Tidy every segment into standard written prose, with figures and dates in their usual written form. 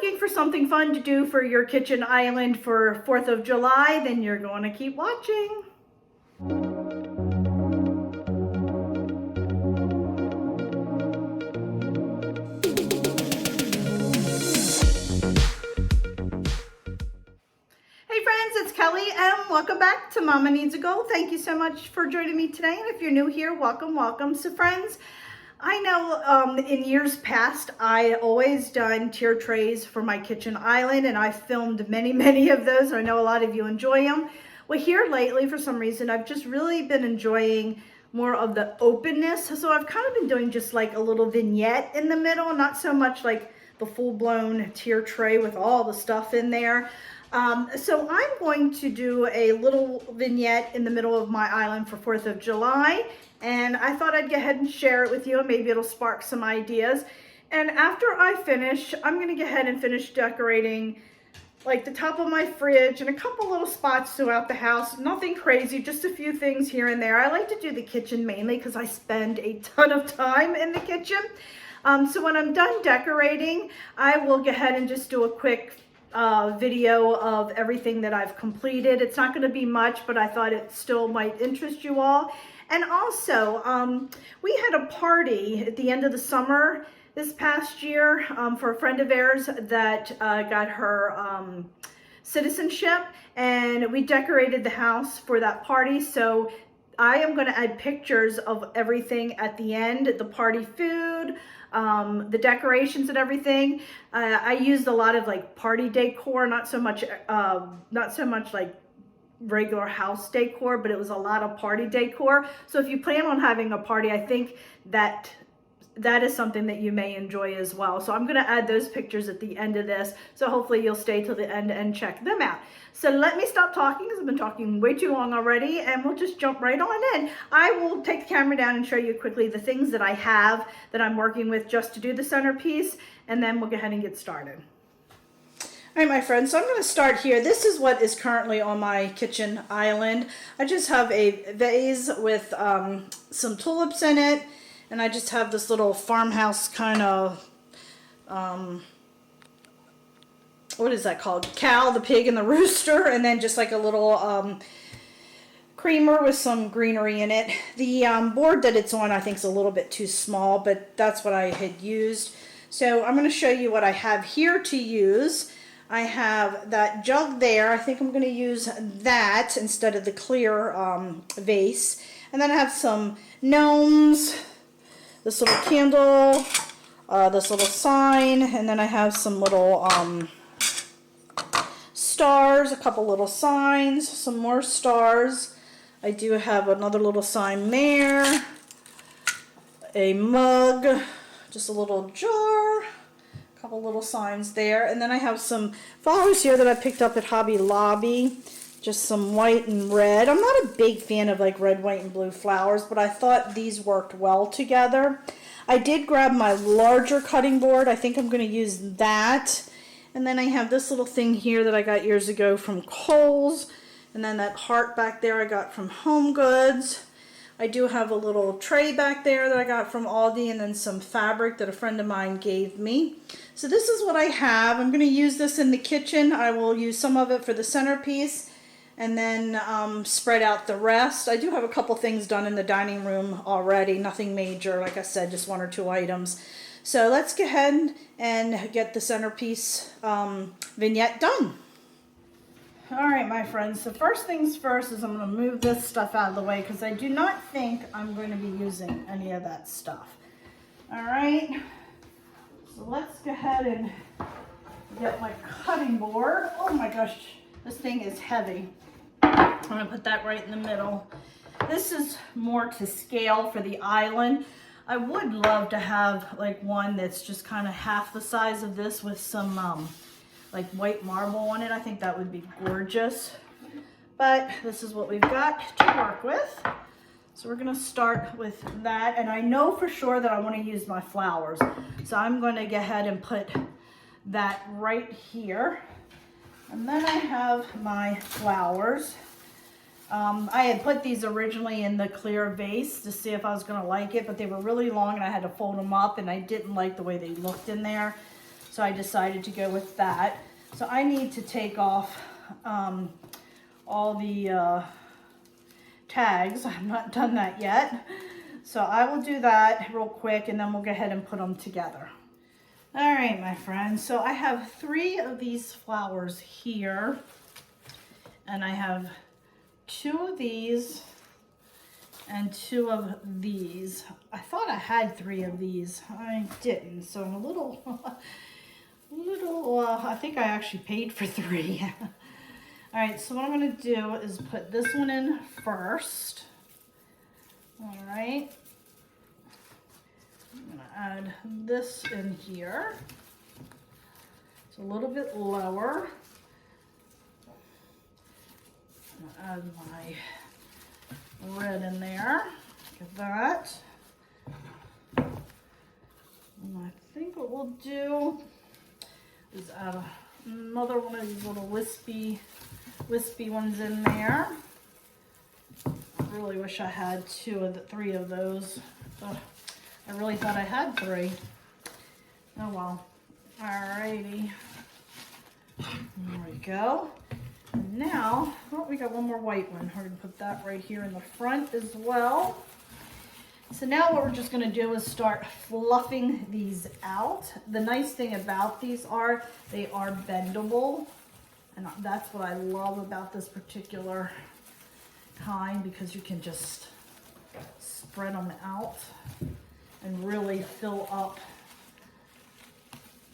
looking for something fun to do for your kitchen island for 4th of July, then you're going to keep watching. Hey friends, it's Kelly and welcome back to Mama Needs a Goal. Thank you so much for joining me today. And if you're new here, welcome, welcome. So friends, I know in years past, I always done tier trays for my kitchen island, and I filmed many of those. I know a lot of you enjoy them. Well, here lately, for some reason, I've just really been enjoying more of the openness. So I've kind of been doing just like a little vignette in the middle, not so much like the full-blown tier tray with all the stuff in there. So I'm going to do a little vignette in the middle of my island for 4th of July. And I thought I'd go ahead and share it with you, and maybe it'll spark some ideas. And after I finish, I'm gonna go ahead and finish decorating like the top of my fridge and a couple little spots throughout the house. Nothing crazy, just a few things here and there. I like to do the kitchen mainly because I spend a ton of time in the kitchen. So when I'm done decorating, I will go ahead and just do a quick video of everything that I've completed. It's not gonna be much, but I thought it still might interest you all. And also, we had a party at the end of the summer this past year for a friend of ours that got her citizenship, and we decorated the house for that party. So I am going to add pictures of everything at the end, the party food, the decorations and everything. I used a lot of like party decor, not so much like regular house decor, but it was a lot of party decor. So if you plan on having a party, I think that is something that you may enjoy as well. So I'm going to add those pictures at the end of this. So hopefully you'll stay till the end and check them out. So let me stop talking because I've been talking way too long already, and we'll just jump right on in. I will take the camera down and show you quickly the things that I have that I'm working with just to do the centerpiece, and then we'll go ahead and get started. All right, my friends, so I'm going to start here. This is what is currently on my kitchen island. I just have a vase with some tulips in it, and I just have this little farmhouse kind of, what is that called? Cow, the pig, and the rooster, and then just like a little creamer with some greenery in it. The board that it's on I think is a little bit too small, but that's what I had used. So I'm going to show you what I have here to use. I have that jug there. I think I'm going to use that instead of the clear vase. And then I have some gnomes, this little candle, this little sign, and then I have some little stars, a couple little signs, some more stars. I do have another little sign there, a mug, just a little jar, couple little signs there, and then I have some flowers here that I picked up at Hobby Lobby, just some white and red. I'm not a big fan of like red, white, and blue flowers, but I thought these worked well together. I did grab my larger cutting board. I think I'm going to use that. And then I have this little thing here that I got years ago from Kohl's, and then that heart back there I got from Home Goods. I do have a little tray back there that I got from Aldi, and then some fabric that a friend of mine gave me. So this is what I have. I'm going to use this in the kitchen. I will use some of it for the centerpiece and then spread out the rest. I do have a couple things done in the dining room already. Nothing major, like I said, just 1 or 2 items. So let's go ahead and get the centerpiece vignette done. All right, my friends, so first things first is I'm going to move this stuff out of the way because I do not think I'm going to be using any of that stuff. All right, so let's go ahead and get my cutting board. Oh my gosh, this thing is heavy. I'm going to put that right in the middle. This is more to scale for the island. I would love to have like one that's just kind of half the size of this with some like white marble on it. I think that would be gorgeous. But this is what we've got to work with. So we're gonna start with that. And I know for sure that I wanna use my flowers. So I'm gonna go ahead and put that right here. And then I have my flowers. I had put these originally in the clear vase to see if I was gonna like it, but they were really long and I had to fold them up and I didn't like the way they looked in there. So I decided to go with that. So I need to take off all the tags. I've not done that yet. So I will do that real quick and then we'll go ahead and put them together. All right, my friends. So I have 3 of these flowers here. And I have 2 of these and 2 of these. I thought I had 3 of these. I didn't. So I'm a little, I think I actually paid for 3. All right, so what I'm gonna do is put this one in first. All right. I'm gonna add this in here. It's a little bit lower. I'm gonna add my red in there. Look at that. And I think what we'll do is add another one of these little wispy ones in there. I really wish I had 3 of those. Ugh, I really thought I had 3. Oh well. Alrighty. There we go. And now, oh, we got one more white one. We're gonna put that right here in the front as well. So now what we're just gonna do is start fluffing these out. The nice thing about these are they are bendable. And that's what I love about this particular kind, because you can just spread them out and really fill up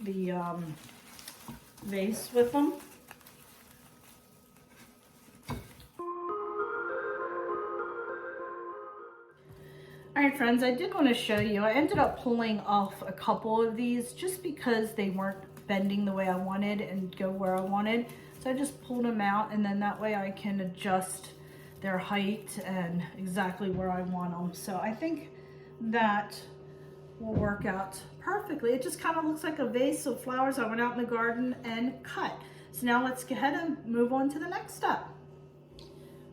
the vase with them. All right, friends, I did want to show you, I ended up pulling off a couple of these just because they weren't bending the way I wanted and go where I wanted. So I just pulled them out, and then that way I can adjust their height and exactly where I want them. So I think that will work out perfectly. It just kind of looks like a vase of flowers I went out in the garden and cut. So now let's go ahead and move on to the next step.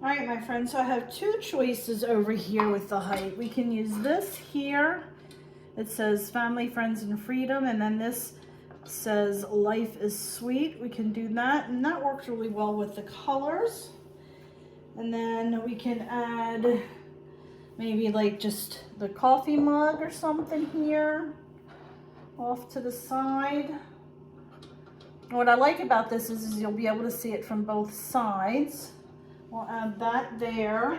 All right, my friends, so I have 2 choices over here with the height. We can use this here. It says family, friends, and freedom, and then this says life is sweet. We can do that, and that works really well with the colors. And then we can add maybe like just the coffee mug or something here off to the side. And what I like about this is you'll be able to see it from both sides. We'll add that there.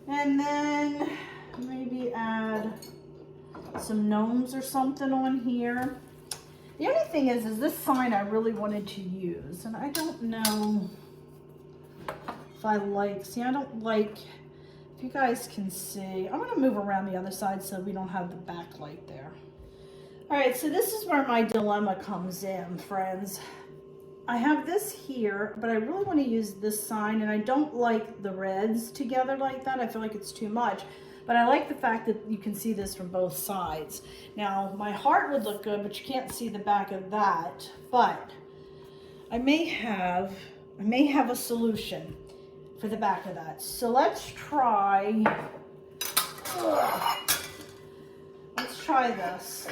And then maybe add some gnomes or something on here. The only thing is this sign I really wanted to use, and I don't know if I like, see, I don't like, if you guys can see, I'm gonna move around the other side so we don't have the backlight there. All right, so this is where my dilemma comes in, friends. I have this here, but I really want to use this sign, and I don't like the reds together like that. I feel like it's too much, but I like the fact that you can see this from both sides. Now, my heart would look good, but you can't see the back of that, but I may have a solution for the back of that. So let's try this.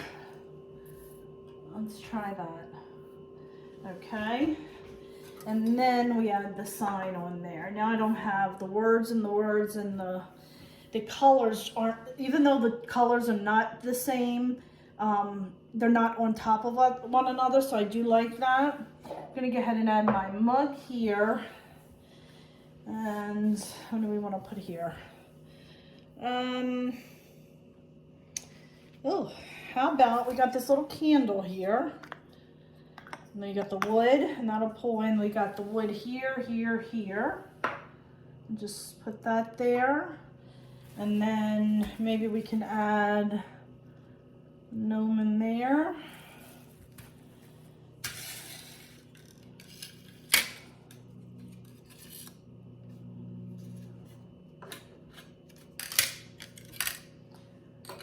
Let's try that. Okay, and then we add the sign on there. Now I don't have the words and the colors aren't, even though the colors are not the same, they're not on top of one another, so I do like that. I'm gonna go ahead and add my mug here. And what do we want to put here? Oh, how about we got this little candle here. And then you got the wood, and that'll pull in. We got the wood here, here, here. And just put that there. And then maybe we can add gnome in there.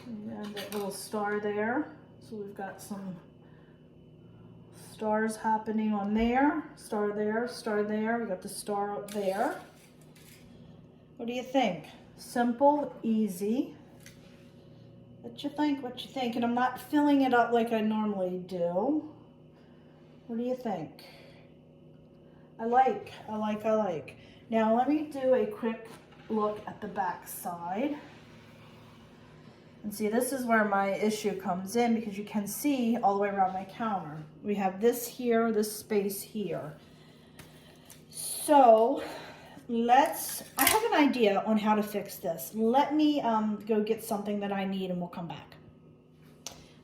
And that little star there. So we've got some stars happening on there. Star there, star there. We got the star up there. What do you think? Simple, easy. It What you think? What you think? And I'm not filling it up like I normally do. What do you think? I like. Now let me do a quick look at the back side. And see, this is where my issue comes in, because you can see all the way around my counter. We have this here, this space here. So I have an idea on how to fix this. Let me go get something that I need and we'll come back.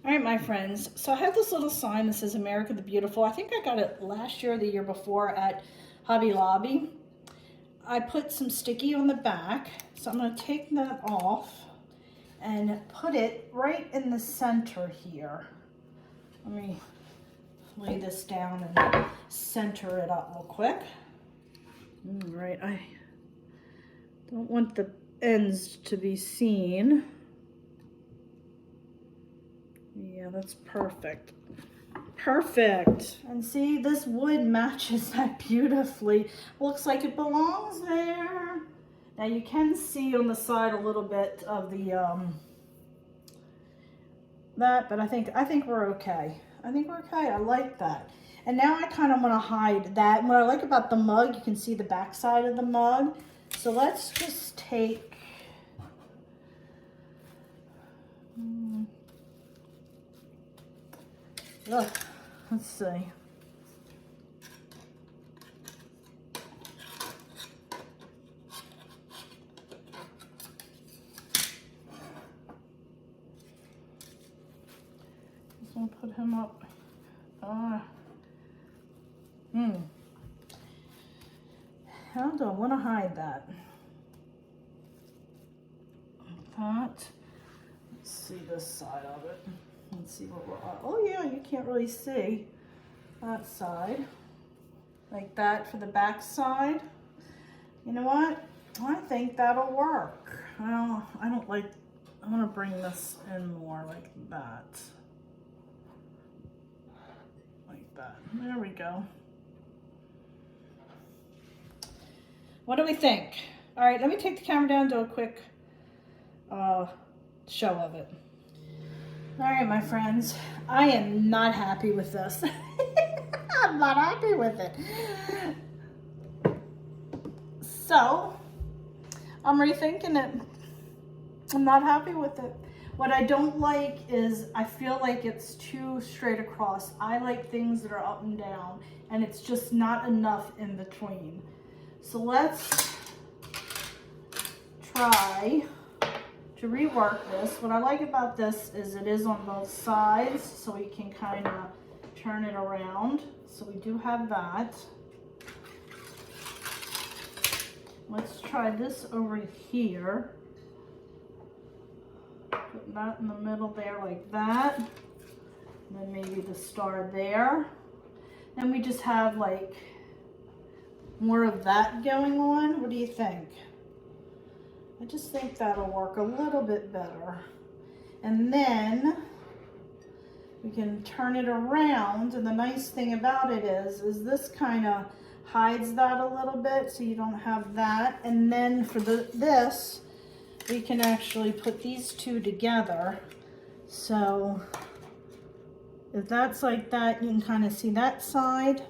All right, my friends. So I have this little sign that says America the Beautiful. I think I got it last year or the year before at Hobby Lobby. I put some sticky on the back. So I'm going to take that off and put it right in the center here. Let me lay this down and center it up real quick. All right, I don't want the ends to be seen. Yeah, that's perfect. Perfect. And see, this wood matches that beautifully. Looks like it belongs there. Now you can see on the side a little bit of the but I think we're okay. I think we're okay. I like that. And now I kind of want to hide that. And what I like about the mug, you can see the back side of the mug. So let's just take let's see. Just want to put him up. How do I want to hide that? Let's see this side of it. Let's see what we're on. Oh yeah, you can't really see that side. Like that for the back side. You know what? I think that'll work. I want to bring this in more like that. Like that. There we go. What do we think? All right, let me take the camera down and do a quick show of it. All right, my friends, I am not happy with this. I'm not happy with it. So, I'm rethinking it. I'm not happy with it. What I don't like is I feel like it's too straight across. I like things that are up and down, and it's just not enough in between. So let's try to rework this. What I like about this is it is on both sides, so we can kind of turn it around. So we do have that. Let's try this over here. Put that in the middle there like that. And then maybe the star there. Then we just have like more of that going on. What do you think? I just think that'll work a little bit better. And then we can turn it around, and the nice thing about it is this kind of hides that a little bit, so you don't have that. And then for this, we can actually put these two together. So if that's like that, you can kind of see that side.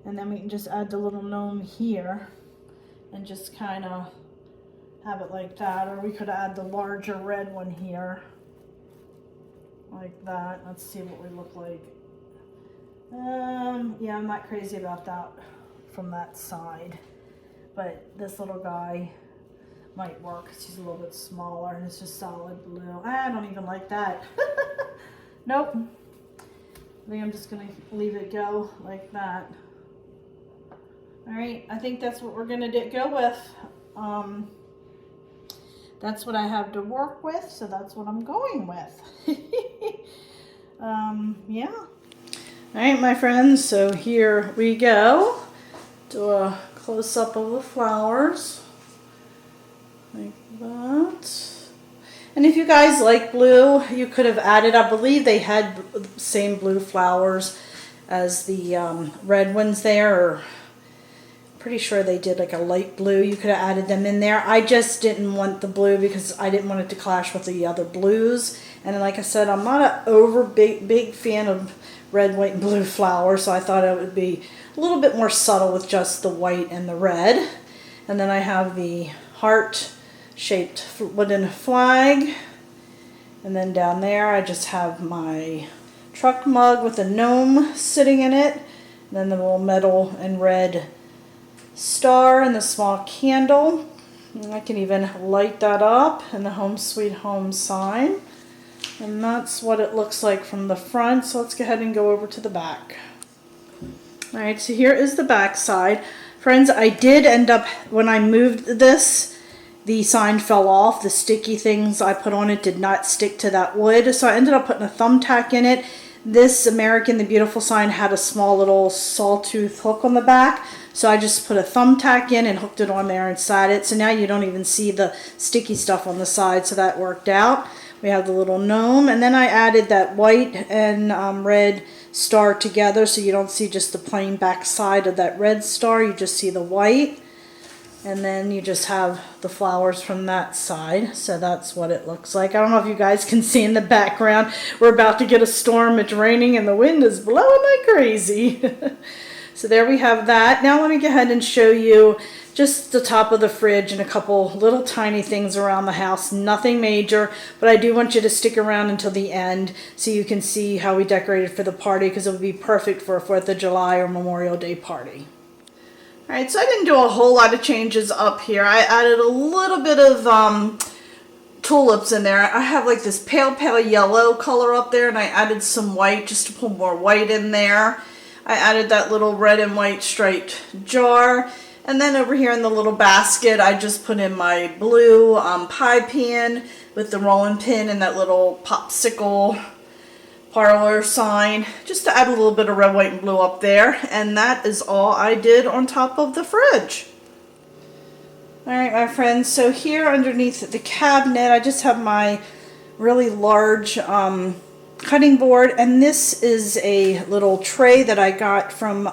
And then we can just add the little gnome here and just kind of have it like that. Or we could add the larger red one here like that. Let's see what we look like. Yeah, I'm not crazy about that from that side, but this little guy might work because he's a little bit smaller and it's just solid blue. I don't even like that. Nope. I think I'm just gonna leave it go like that. All right, I think that's what we're gonna go with. That's what I have to work with, so that's what I'm going with. Yeah. All right, my friends, so here we go. Do a close-up of the flowers. Like that. And if you guys like blue, you could have added, I believe they had the same blue flowers as the red ones there, or pretty sure they did like a light blue. You could have added them in there. I just didn't want the blue because I didn't want it to clash with the other blues. And like I said, I'm not an big fan of red, white, and blue flowers, so I thought it would be a little bit more subtle with just the white and the red. And then I have the heart-shaped wooden flag. And then down there I just have my truck mug with a gnome sitting in it. And then the little metal and red star and the small candle. And I can even light that up, and the Home Sweet Home sign. And that's what it looks like from the front. So let's go ahead and go over to the back. All right, so here is the back side. Friends, I did end up, when I moved this, the sign fell off. The sticky things I put on it did not stick to that wood. So I ended up putting a thumbtack in it. This American the Beautiful sign had a small little sawtooth hook on the back. So I just put a thumbtack in and hooked it on there inside it. So now you don't even see the sticky stuff on the side. So that worked out. We have the little gnome. And then I added that white and red star together. So you don't see just the plain back side of that red star. You just see the white. And then you just have the flowers from that side. So that's what it looks like. I don't know if you guys can see in the background. We're about to get a storm. It's raining and the wind is blowing like crazy. So there we have that. Now let me go ahead and show you just the top of the fridge and a couple little tiny things around the house. Nothing major, but I do want you to stick around until the end so you can see how we decorated for the party, because it would be perfect for a 4th of July or Memorial Day party. All right, so I didn't do a whole lot of changes up here. I added a little bit of tulips in there. I have like this pale yellow color up there, and I added some white just to put more white in there. I added that little red and white striped jar. And then over here in the little basket, I just put in my blue pie pan with the rolling pin and that little popsicle parlor sign, just to add a little bit of red, white, and blue up there. And that is all I did on top of the fridge. All right, my friends, so here underneath the cabinet, I just have my really large cutting board, and this is a little tray that I got from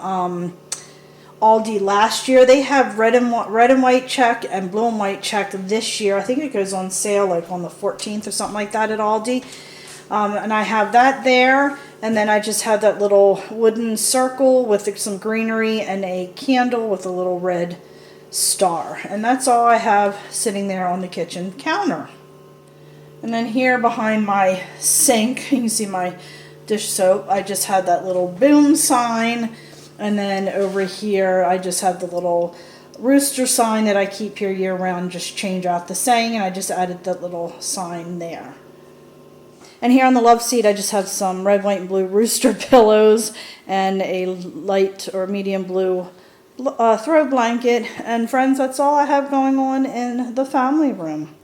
Aldi last year. They have red and white check and blue and white check this year. I think it goes on sale like on the 14th or something like that at Aldi. And I have that there, and then I just have that little wooden circle with some greenery and a candle with a little red star. And that's all I have sitting there on the kitchen counter. And then here behind my sink, you can see my dish soap. I just had that little boom sign. And then over here, I just have the little rooster sign that I keep here year round. Just change out the saying, and I just added that little sign there. And here on the love seat, I just have some red, white, and blue rooster pillows and a light or medium blue throw blanket. And friends, that's all I have going on in the family room.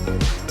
Bye.